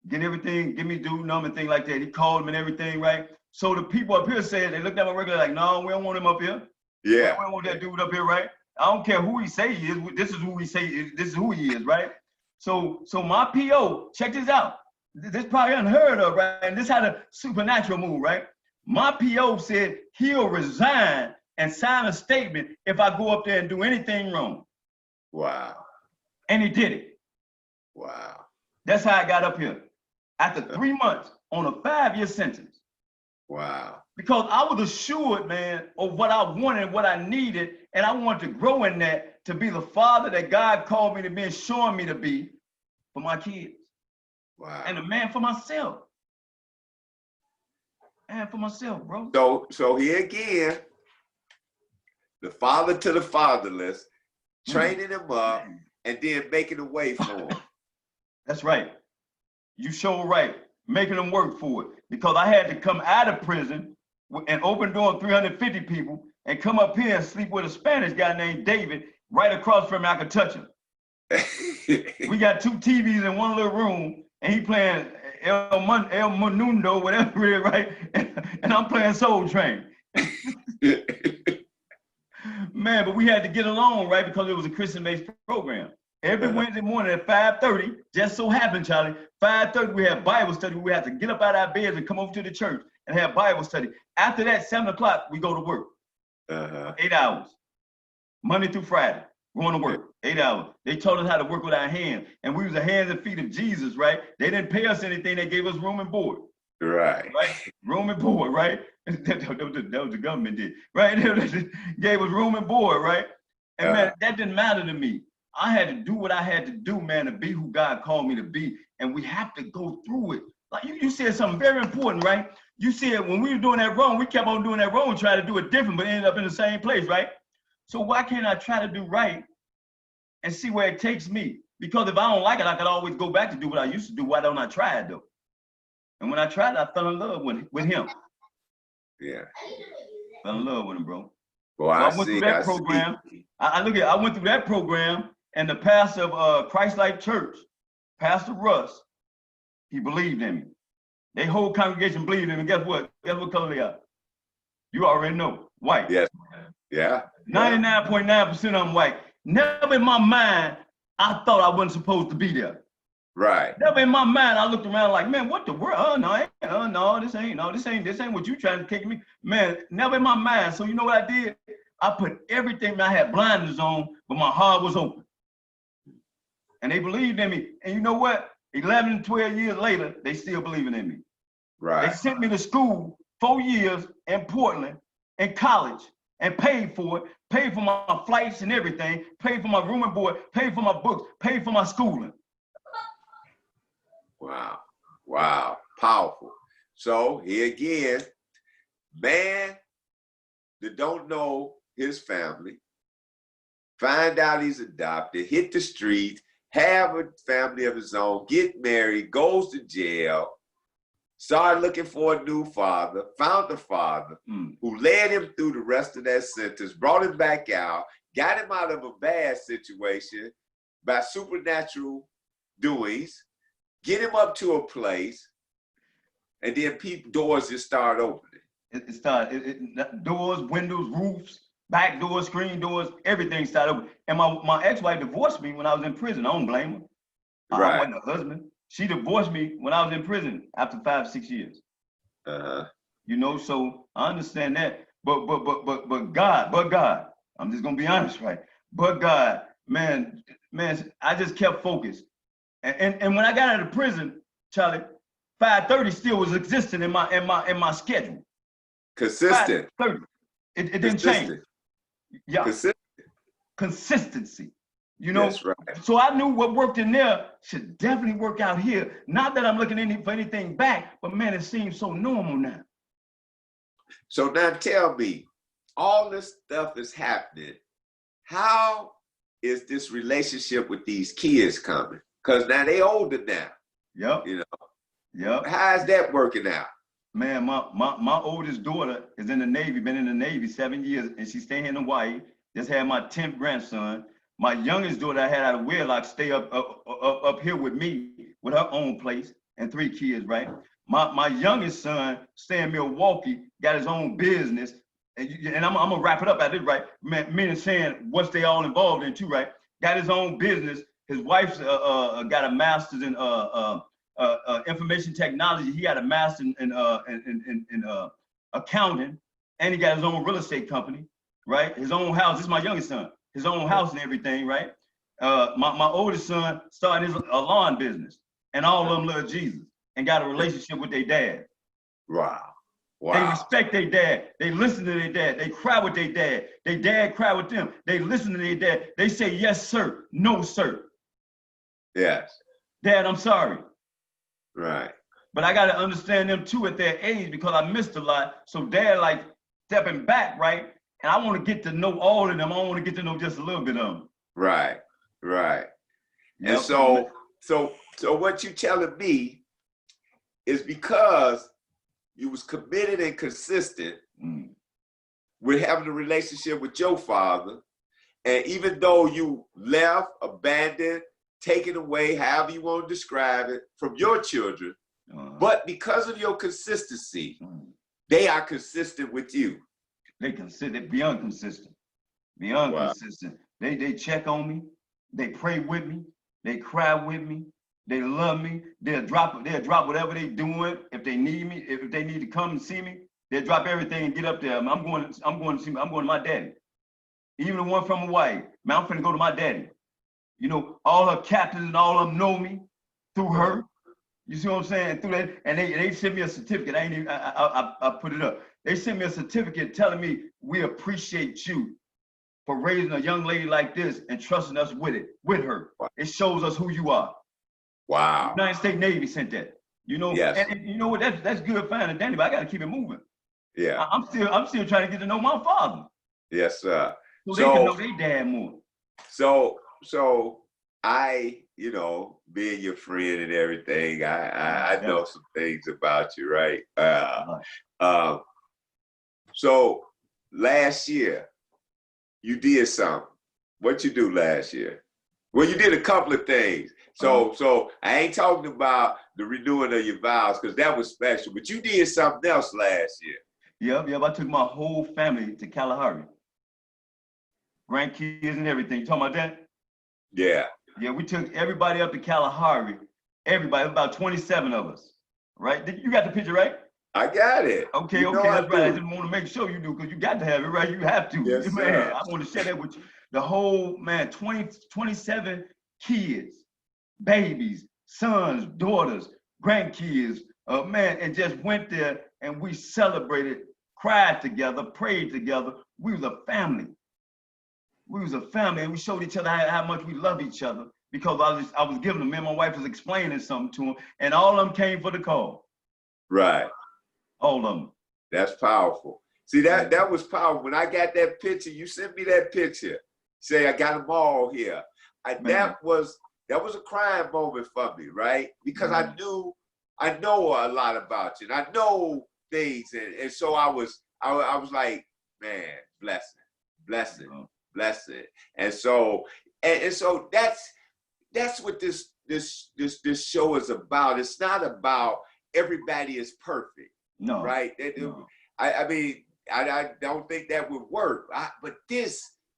get everything, give me due number and things like that. He called him and everything, right? So the people up here said, they looked at my record like, no, we don't want him up here. Yeah. We don't want that dude up here, right? I don't care who he say he is. This is who we say. This is who he is, right? So my PO, check this out. This probably unheard of, right? And this had a supernatural move, right? My PO said he'll resign and sign a statement if I go up there and do anything wrong. Wow. And he did it. Wow. That's how I got up here. After 3 months on a 5-year sentence. Wow. Because I was assured, man, of what I wanted, what I needed, and I wanted to grow in that to be the father that God called me to be and showing me to be for my kids. Wow. And a man for myself. Man for myself, bro. So here again, the father to the fatherless, training them up, and then making a way for them. That's right. You sure right. Making them work for it. Because I had to come out of prison and open door 350 people and come up here and sleep with a Spanish guy named David right across from me. I could touch him. We got 2 TVs in one little room, and he playing El Mundo, whatever it is, right? And I'm playing Soul Train. Man, but we had to get along, right? Because it was a Christian-based program. Every Wednesday morning at 5:30, just so happened, Charlie, 5:30 we had Bible study. We had to get up out of our beds and come over to the church and have Bible study. After that, 7 o'clock, we go to work. 8 hours, Monday through Friday, going to work, 8 hours. They taught us how to work with our hands, and we was the hands and feet of Jesus, right? They didn't pay us anything. They gave us room and board. Right? Room and board, right? That was the government did, right? They gave us room and board, right? And man, that didn't matter to me. I had to do what I had to do, man, to be who God called me to be. And we have to go through it. Like you said something very important, right? You said when we were doing that wrong, we kept on doing that wrong, trying to do it different, but ended up in the same place, right? So why can't I try to do right and see where it takes me? Because if I don't like it, I could always go back to do what I used to do. Why don't I try it though? And when I tried it, I fell in love with him. Yeah. Fell in love with him, bro. Well, so I went through that program. I went through that program, and the pastor of Christ Life Church, Pastor Russ, he believed in me. Their whole congregation believed in me. Guess what? Guess what color they are? You already know, white. Yes. Yeah. 99.9% of them white. Never in my mind, I thought I wasn't supposed to be there. Right. Never in my mind, I looked around like, man, what the world? This ain't what you trying to kick me. Man, never in my mind. So you know what I did? I put everything, I had blinders on, but my heart was open. And they believed in me. And you know what? 11, 12 years later, they still believing in me. Right. They sent me to school 4 years in Portland, in college, and paid for it, paid for my flights and everything, paid for my room and board, paid for my books, paid for my schooling. Wow. Wow. Powerful. So here again, man that don't know his family, find out he's adopted, hit the streets, have a family of his own, get married, goes to jail, started looking for a new father, found the father who led him through the rest of that sentence, brought him back out, got him out of a bad situation by supernatural doings, get him up to a place, and then doors just start opening. It started, doors, windows, roofs, back doors, screen doors, everything started opening. And my ex-wife divorced me when I was in prison. I don't blame her. Right. I wasn't a husband. She divorced me when I was in prison after 5, 6 years. You know, so I understand that. But God, I'm just gonna be honest, right? But God, man, I just kept focused. And when I got out of prison, Charlie, 5:30 still was existing in my schedule. Consistent. 5:30. It didn't change. Yeah. Consistency. You know, that's right. so I knew what worked in there should definitely work out here. Not that I'm looking for anything back, but man, it seems so normal now. So now tell me, all this stuff is happening. How is this relationship with these kids coming? Because now they older now. Yep. You know. Yep. How is that working out? Man, my oldest daughter is in the Navy, been in the Navy 7 years, and she's staying in Hawaii. Just had my 10th grandson. My youngest daughter I had out of wedlock stay up here with me with her own place and 3 kids, right? My youngest son stay in Milwaukee, got his own business. And I'm gonna wrap it up at this, right? Meaning saying what they all involved in too, right? Got his own business. His wife's got a master's in information technology. He got a master in accounting, and he got his own real estate company, right? His own house. This is my youngest son. His own house and everything, right? My oldest son started his lawn business, and all of them love Jesus and got a relationship with their dad. Wow. Wow. They respect their dad. They listen to their dad. They cry with their dad. Their dad cry with them. They listen to their dad. They say, yes, sir. No, sir. Yes. Dad, I'm sorry. Right. But I got to understand them too at their age because I missed a lot. So dad like stepping back, right? And I want to get to know all of them. I don't want to get to know just a little bit of them. Right. Right. Yep. And so what you telling me is because you was committed and consistent with having a relationship with your father. And even though you left, abandoned, taken away, however you want to describe it, from your children, but because of your consistency, they are consistent with you. They consistent, beyond consistent, beyond consistent. They check on me, they pray with me, they cry with me, they love me. They'll drop whatever they doing. If they need me, if they need to come and see me, they'll drop everything and get up there. I'm going to see me. I'm going to my daddy. Even the one from Hawaii, man, I'm finna go to my daddy. You know, all her captains and all of them know me through her. You see what I'm saying? Through that, and they sent me a certificate. I put it up. They sent me a certificate telling me we appreciate you for raising a young lady like this and trusting us with her. It shows us who you are. Wow. The United States Navy sent that. You know, yes. and you know what? That's good, fine and dandy, but I got to keep it moving. Yeah. I'm still trying to get to know my father. Yes, sir. So they can know their dad more. So I, you know, being your friend and everything, I know some things about you, right? So last year, you did something. What you do last year? Well, you did a couple of things. So I ain't talking about the renewing of your vows because that was special, but you did something else last year. Yep. I took my whole family to Kalahari. Grandkids and everything. You talking about that? Yeah. Yeah, we took everybody up to Kalahari. Everybody, about 27 of us. Right? You got the picture, right? I got it. Okay, that's right. I just want to make sure you do because you got to have it, right? You have to. Yes, man, sir. I want to share that with you. The whole, 27 kids, babies, sons, daughters, grandkids, and just went there and we celebrated, cried together, prayed together. We was a family. And we showed each other how much we love each other because I was giving them, me and my wife was explaining something to them, and all of them came for the call. Right. All of them. That's powerful. See, that was powerful. When I got that picture, you sent me that picture. Say, I got them all here. That was a crying moment for me, right? Because I know a lot about you, and I know things, and so I was like, man, blessing. And so that's what this show is about. It's not about everybody is perfect. No. Right? No. I mean, I don't think that would work. But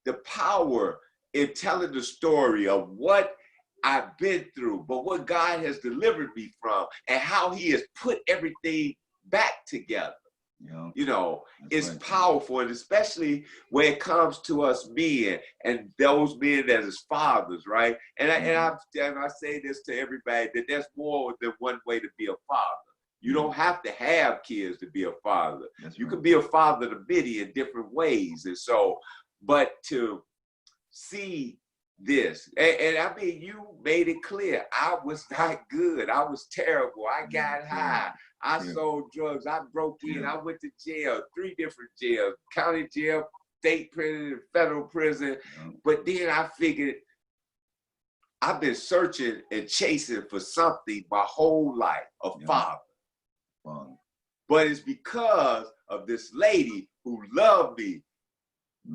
the power in telling the story of what I've been through, but what God has delivered me from and how he has put everything back together. Yeah. You know, it's right. Powerful, and especially when it comes to us men and those men as his fathers, right? And I say this to everybody, that there's more than one way to be a father. You don't have to have kids to be a father. You can be a father to many in different ways. And so, but to see this. And I mean, you made it clear. I was not good. I was terrible. I got high. I sold drugs. I broke in. I went to jail, 3 different jails, county jail, state prison, federal prison. But then I figured I've been searching and chasing for something my whole life, a father. But it's because of this lady who loved me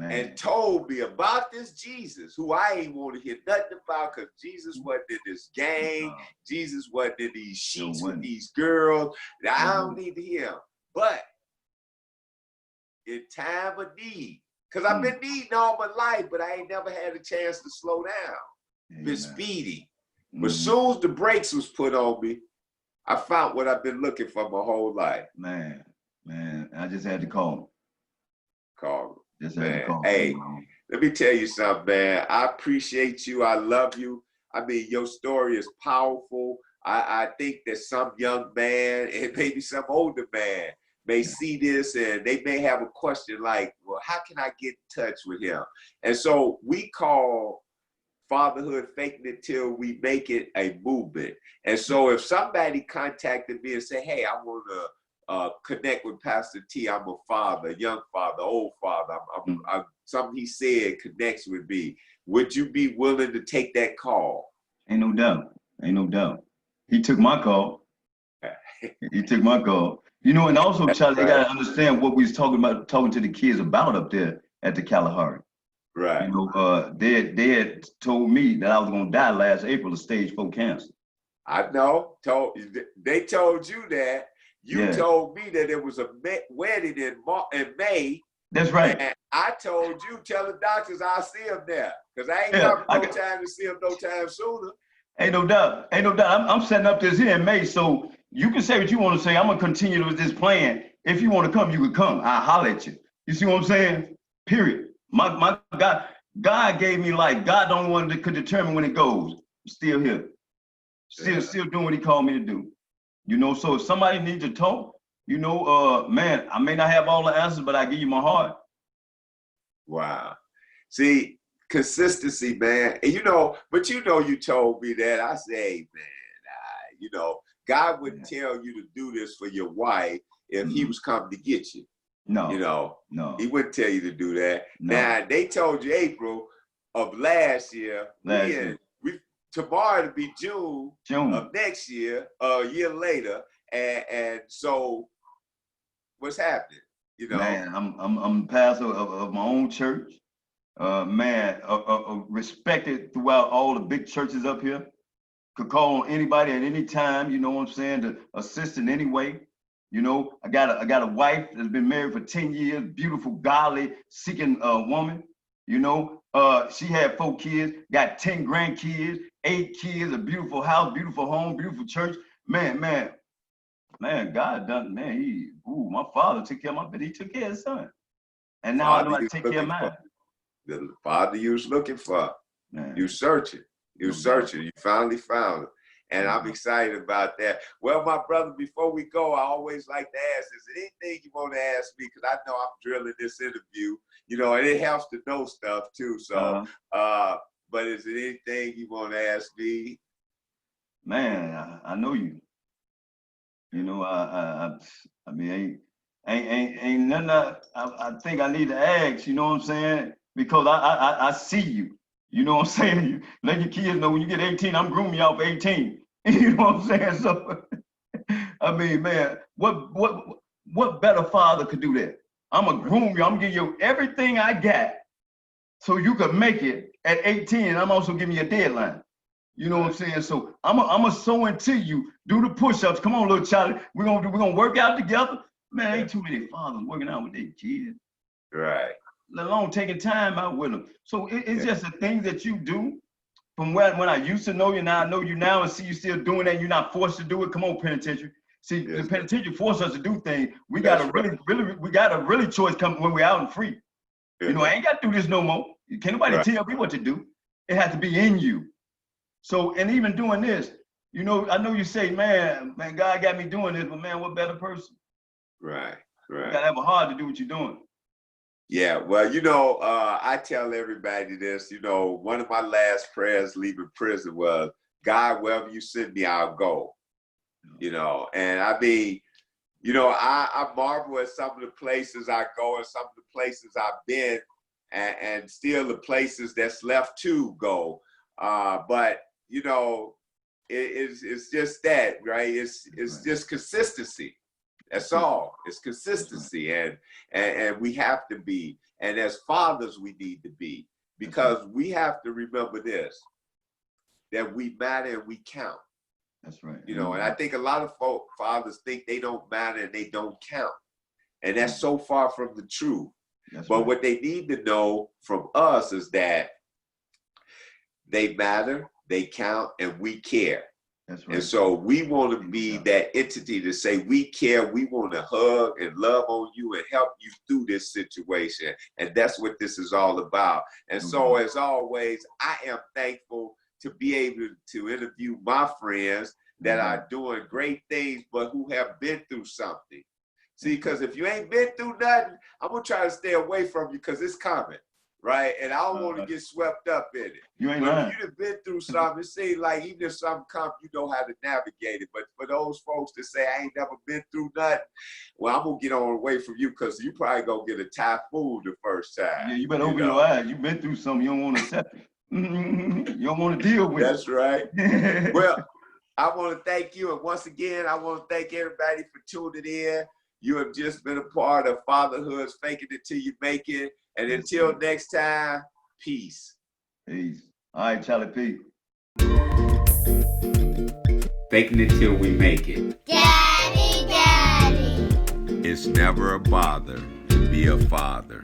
and told me about this Jesus, who I ain't want to hear nothing about, because Jesus wasn't in this gang. Jesus wasn't in these sheets with these girls. I don't need to hear him. But in time of need, because I've been needing all my life, but I ain't never had a chance to slow down. Been speedy. But as soon as the brakes was put on me, I found what I've been looking for my whole life. Man, I just had to call him. Call him. Just had to call him. Hey, let me tell you something, man. I appreciate you. I love you. I mean, your story is powerful. I think that some young man and maybe some older man may see this and they may have a question like, well, how can I get in touch with him? And so we call Fatherhood Faking It Till We Make It a movement. And so if somebody contacted me and said, hey, I want to connect with Pastor T, I'm a father, young father, old father, something he said connects with me, would you be willing to take that call? Ain't no doubt. Ain't no doubt. He took my call. He took my call. You know, and also, Charlie, they got to understand what we was talking to the kids about up there at the Kalahari. Right. You know, they had told me that I was going to die last April of stage 4 cancer. I know. They told you that. You told me that there was a wedding in May. That's right. And I told you, tell the doctors I'll see them there. Because I ain't got no time to see them no time sooner. Ain't no doubt. Ain't no doubt. I'm setting up this here in May, so you can say what you want to say. I'm going to continue with this plan. If you want to come, you can come. I'll holler at you. You see what I'm saying? Period. My God gave me life. God don't want to could determine when it goes. I'm still here. Still doing what he called me to do. You know, so if somebody needs to talk, you know, man, I may not have all the answers, but I give you my heart. Wow. See, consistency, man. And you know, but you know, you told me that. I say, hey, man, you know, God wouldn't tell you to do this for your wife if he was coming to get you. No. You know, he wouldn't tell you to do that. No. Now, they told you April of last year. Tomorrow to be June of next year, a year later. And so what's happening? You know, man, I'm pastor of my own church. Man, respected throughout all the big churches up here. Could call on anybody at any time, you know what I'm saying, to assist in any way. You know, I got a wife that's been married for 10 years, beautiful, godly, seeking woman. You know, she had 4 kids, got 10 grandkids, 8 kids, a beautiful house, beautiful home, beautiful church. Man, God done, man, my father took care of my, but he took care of his son. And now I know how to take care of mine. The father you was looking for, you searching, you finally found him. And I'm excited about that. Well, my brother, before we go, I always like to ask, is there anything you want to ask me? Because I know I'm drilling this interview, you know, and it helps to know stuff too. So, but is there anything you want to ask me? Man, I know you. You know, I mean, ain't nothing I think I need to ask, you know what I'm saying? Because I see you. You know what I'm saying? Let your kids know when you get 18, I'm grooming y'all for 18. You know what I'm saying? So, I mean, man, what better father could do that? I'm gonna groom you. I'm gonna give you everything I got so you could make it at 18. And I'm also giving you a deadline. You know what I'm saying? So I'm gonna sow into you. Do the push-ups. Come on, little Charlie. We're gonna work out together. Man, ain't too many fathers working out with their kids. Right. Let alone taking time out with them. So it's just the things that you do from when I used to know you, now I know you now and see you still doing that. You're not forced to do it. Come on, penitentiary. See, the penitentiary forced us to do things. We got to really choice come when we're out and free. You know, I ain't got to do this no more. Can't nobody tell me what to do. It has to be in you. So, and even doing this, you know, I know you say, man, God got me doing this, but man, what better person? Right. You gotta have a heart to do what you're doing. Yeah, well, I tell everybody this, one of my last prayers leaving prison was, God, wherever you send me, I'll go. And I mean, I marvel at some of the places I go and some of the places I've been, and still the places that's left to go. But it's just that, right? It's just consistency. That's all. It's consistency, and we have to be. And as fathers, we need to be, because we have to remember this: that we matter and we count. That's right. And I think a lot of fathers think they don't matter and they don't count, and that's so far from the truth. But what they need to know from us is that they matter, they count, and we care. That's right. And so we want to be that entity to say we care, we want to hug and love on you and help you through this situation. And that's what this is all about. And so, as always, I am thankful to be able to interview my friends that are doing great things, but who have been through something. See, because if you ain't been through nothing, I'm going to try to stay away from you, because it's coming. Right? And I don't want to get swept up in it. You ain't lying. If you've been through something, it seems like even if something comes, you know how to navigate it. But for those folks that say, I ain't never been through nothing, well, I'm going to get on away from you, because you probably going to get a typhoon the first time. Yeah, you better open your eyes. You've been through something, you don't want to accept it. You don't want to deal with it. That's right. Well, I want to thank you. And once again, I want to thank everybody for tuning in. You have just been a part of Fatherhood's Faking It Till You Make It. And until next time, peace. Peace. All right, Charlie P. Faking it till we make it. Daddy. It's never a bother to be a father.